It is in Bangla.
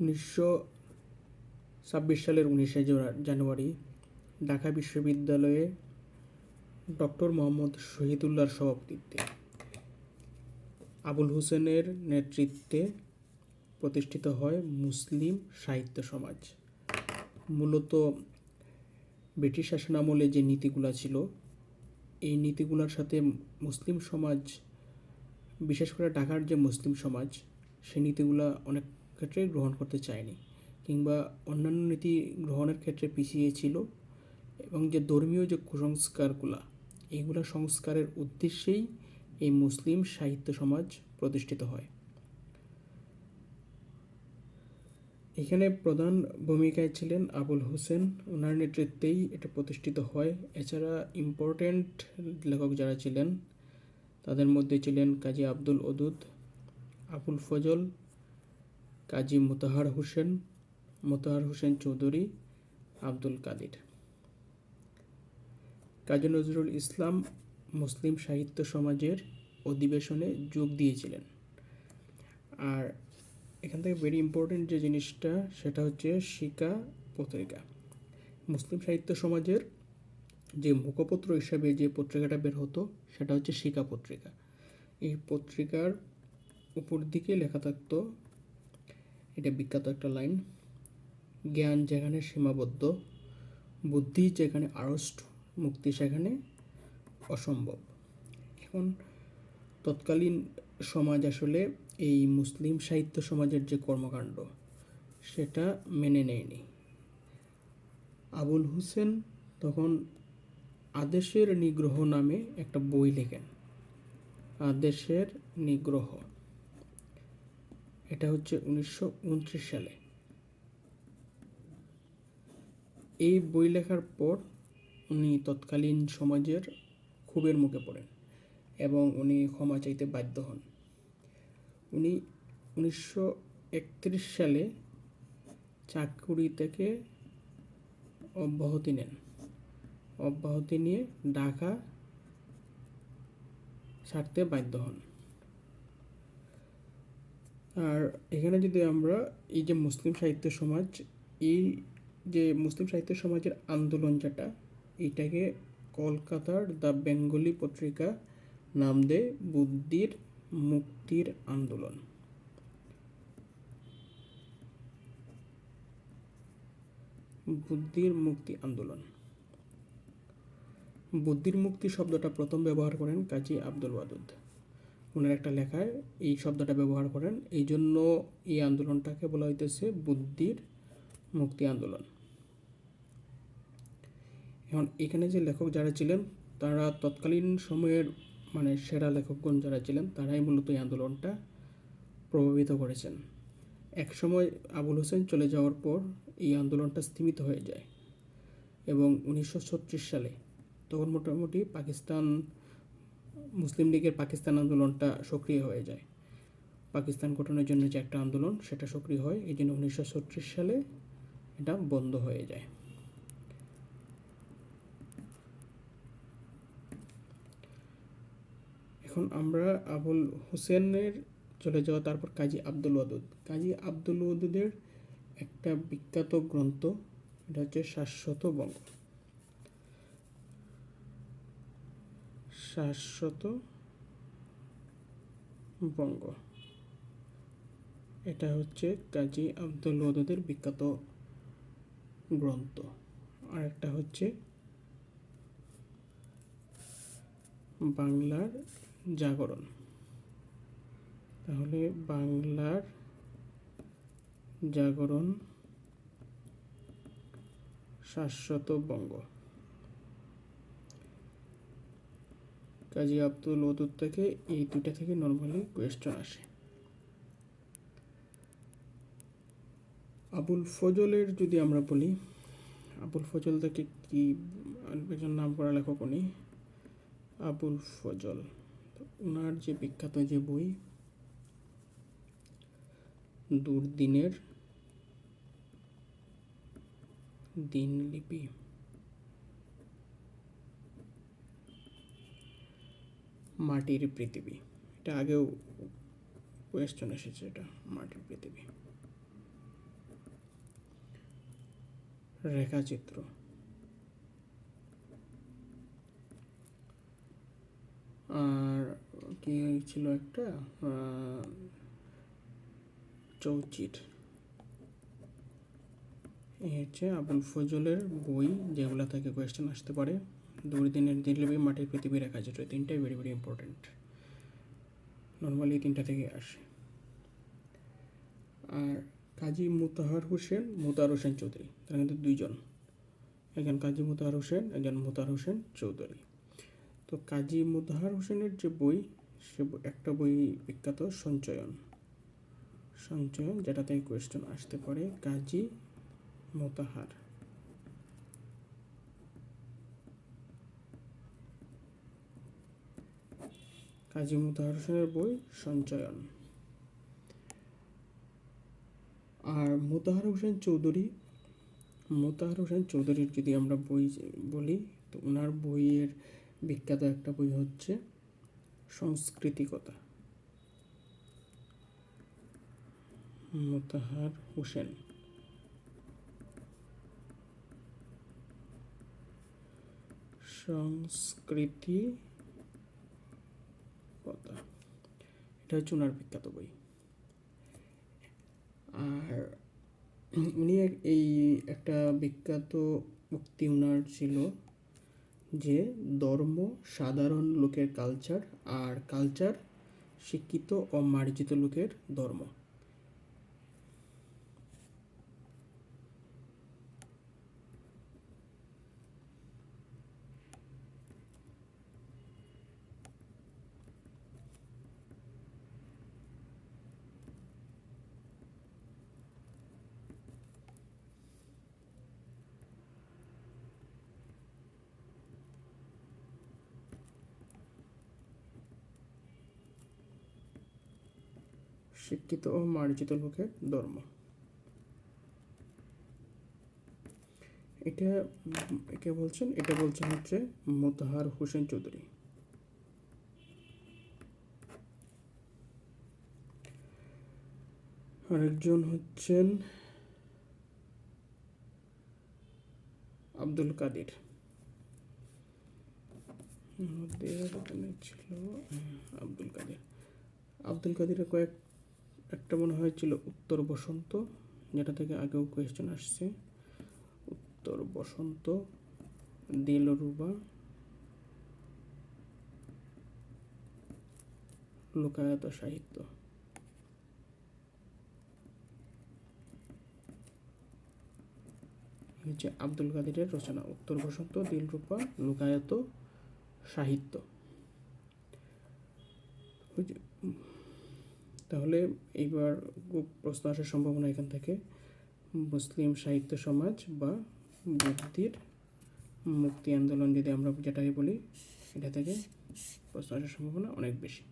1926 সালের 19শে জানুয়ারি ঢাকা বিশ্ববিদ্যালয়ে ডক্টর মোহাম্মদ শহীদুল্লাহর সভাপতিত্বে আবুল হোসেনের নেতৃত্বে প্রতিষ্ঠিত হয় মুসলিম সাহিত্য সমাজ। মূলত ব্রিটিশ শাসনামলে যে নীতিগুলো ছিল, এই নীতিগুলোর সাথে মুসলিম সমাজ, বিশেষ করে ঢাকার যে মুসলিম সমাজ, সেই নীতিগুলো অনেক ক্ষেত্রে গ্রহণ করতে চায়নি, কিংবা অন্যান্য নীতি গ্রহণের ক্ষেত্রে পিছিয়ে ছিল। এবং যে ধর্মীয় যে কুসংস্কারগুলো, এইগুলো সংস্কারের উদ্দেশ্যেই এই মুসলিম সাহিত্য সমাজ প্রতিষ্ঠিত হয়। এখানে প্রধান ভূমিকায় ছিলেন আবুল হোসেন, ওনার নেতৃত্বেই এটা প্রতিষ্ঠিত হয়। এছাড়া ইম্পর্ট্যান্ট লেখক যারা ছিলেন, তাদের মধ্যে ছিলেন কাজী আব্দুল ওদুদ, আবুল ফজল, কাজী মোতাহার হোসেন চৌধুরী, আব্দুল কাদির। কাজী নজরুল ইসলাম মুসলিম সাহিত্য সমাজের অধিবেশনে যোগ দিয়েছিলেন। আর এখান থেকে ভেরি ইম্পর্টেন্ট যে জিনিসটা, সেটা হচ্ছে শিকা পত্রিকা। মুসলিম সাহিত্য সমাজের যে মুখপত্র হিসাবে যে পত্রিকাটা বের হতো, সেটা হচ্ছে শিকা পত্রিকা। এই পত্রিকার উপর দিকে লেখা থাকতো, এটা বিখ্যাত একটা লাইন, জ্ঞান যেখানে সীমাবদ্ধ, বুদ্ধি যেখানে আড়ষ্ট, মুক্তি সেখানে অসম্ভব। এখন তৎকালীন সমাজ আসলে এই মুসলিম সাহিত্য সমাজের যে কর্মকাণ্ড, সেটা মেনে নেয়নি। আবুল হোসেন তখন আদেশের নিগ্রহ নামে একটা বই লেখেন। আদেশের নিগ্রহ, এটা হচ্ছে 1929 সালে। এই বই লেখার পর উনি তৎকালীন সমাজের ক্ষোভের মুখে পড়েন এবং উনি ক্ষমা চাইতে বাধ্য হন। উনি 1931 সালে চাকুরি থেকে অব্যাহতি নিয়ে ঢাকা ছাড়তে বাধ্য হন। আর এখানে যদি আমরা এই যে মুসলিম সাহিত্য সমাজ, এই যে মুসলিম সাহিত্য সমাজের আন্দোলন যেটা, এইটাকে কলকাতার দ্য বেঙ্গলি পত্রিকা নাম দেয় বুদ্ধির মুক্তির আন্দোলন। বুদ্ধির মুক্তি আন্দোলন। বুদ্ধির মুক্তি শব্দটা প্রথম ব্যবহার করেন কাজী আব্দুল ওয়াদুদ। ওনার একটা লেখায় এই শব্দটা ব্যবহার করেন, এই জন্য এই আন্দোলনটাকে বলা হইতেছে বুদ্ধির মুক্তি আন্দোলন। এখন এখানে যে লেখক যারা ছিলেন, তারা তৎকালীন সময়ের সেরা লেখকগণ যারা ছিলেন, তারাই মূলত এই আন্দোলনটা প্রভাবিত করেছেন। এক সময় আবুল হোসেন চলে যাওয়ার পর এই আন্দোলনটা স্তীমিত হয়ে যায় এবং 1936 সালে তখন মোটামুটি মুসলিম লীগের পাকিস্তান আন্দোলনটা সক্রিয় হয়ে যায়। পাকিস্তান গঠনের জন্য যে একটা আন্দোলন, সেটা সক্রিয় হয়, এই জন্য 1936 সালে এটা বন্ধ হয়ে যায়। এখন আমরা আবুল হোসেনের চলে যাওয়া, তারপর কাজী আব্দুল ওয়াদুদ। কাজী আব্দুল ওয়াদুদের একটা বিখ্যাত গ্রন্থ, এটা হচ্ছে শাশ্বত বঙ্গ। এটা হচ্ছে কাজী আব্দুল ওয়াদুদের বিখ্যাত গ্রন্থ। আর একটা হচ্ছে বাংলার জাগরণ। তাহলে বাংলার জাগরণ, শাশ্বত বঙ্গ। কাজী আব্দুল ওয়াদুদ থেকে এই দুইটা থেকে নর্মালি কোয়েশ্চেন আসে। আবুল ফজলের যদি আমরা বলি, আবুল ফজল থেকে কি একজন নাম করা লেখক উনি, আবুল ফজল। ওনার যে বিখ্যাত যে বই দুর্দিনের দিনলিপি, মাটির পৃথিবী, এটা আগেও কোয়েশ্চন এসেছে, এটা মাটির পৃথিবী। রেখাচিত্র। আর কি ছিল একটা চৌচির। এই হচ্ছে আবুল ফজলের বই, যেগুলো থেকে কোয়েশ্চেন আসতে পারে। দুর্দিনের দিল্লি, মাটির পৃথিবী, রেখাচিত্র, তিনটাই ভেরি ভেরি ইম্পর্টেন্ট। নর্মালি এই তিনটা থেকে আসে। আর কাজী মোতাহার হোসেন চৌধুরী, তারা কিন্তু দুইজন, একজন কাজী মোতাহার হোসেন, একজন মোতাহার হোসেন চৌধুরী। তো কাজী মোতাহার হোসেনের যে বই, সে একটা বই বিখ্যাত, সঞ্চয়ন, যেটা থেকে কোয়েশ্চেন আসতে পারে। কাজী মোতাহার, কাজী মোতাহার হোসেনের বই সঞ্চয়ন। আর মোতাহার হোসেন চৌধুরীর যদি আমরা বই বলি, তো ওনার বইয়ের বিখ্যাত একটা বই হচ্ছে সংস্কৃতিকতা। মোতাহার হোসেন, সংস্কৃতিকতা, এটা হচ্ছে ওনার বিখ্যাত বই। আর উনি এই একটা বিখ্যাত উক্তি ওনার ছিল যে ধর্ম সাধারণ লোকের কালচার, আর কালচার শিক্ষিত ও মার্জিত লোকের ধর্ম। শিক্ষিত ও মার্জিত লোকের ধর্ম, এটা বলছেন হচ্ছে মোতাহার হোসেন চৌধুরী। আরেকজন হচ্ছেন আব্দুল কাদের। ছিল আব্দুল কাদেরের একটা মনে হয়েছিল উত্তর বসন্ত, যেটা থেকে আগেও কোয়েশ্চেন আসছে। উত্তর বসন্ত, দিলরুবা, লোকায়ত সাহিত্য। হচ্ছে আব্দুল কাদেরের রচনা উত্তর বসন্ত, দিলরুবা, লোকায়ত সাহিত্য। তাহলে এইবার প্রশ্ন আসার সম্ভাবনা এখান থেকে মুসলিম সাহিত্য সমাজ বা বুদ্ধির মুক্তি আন্দোলন, যদি আমরা যেটাই বলি, এটা থেকে প্রশ্ন আসার সম্ভাবনা অনেক বেশি।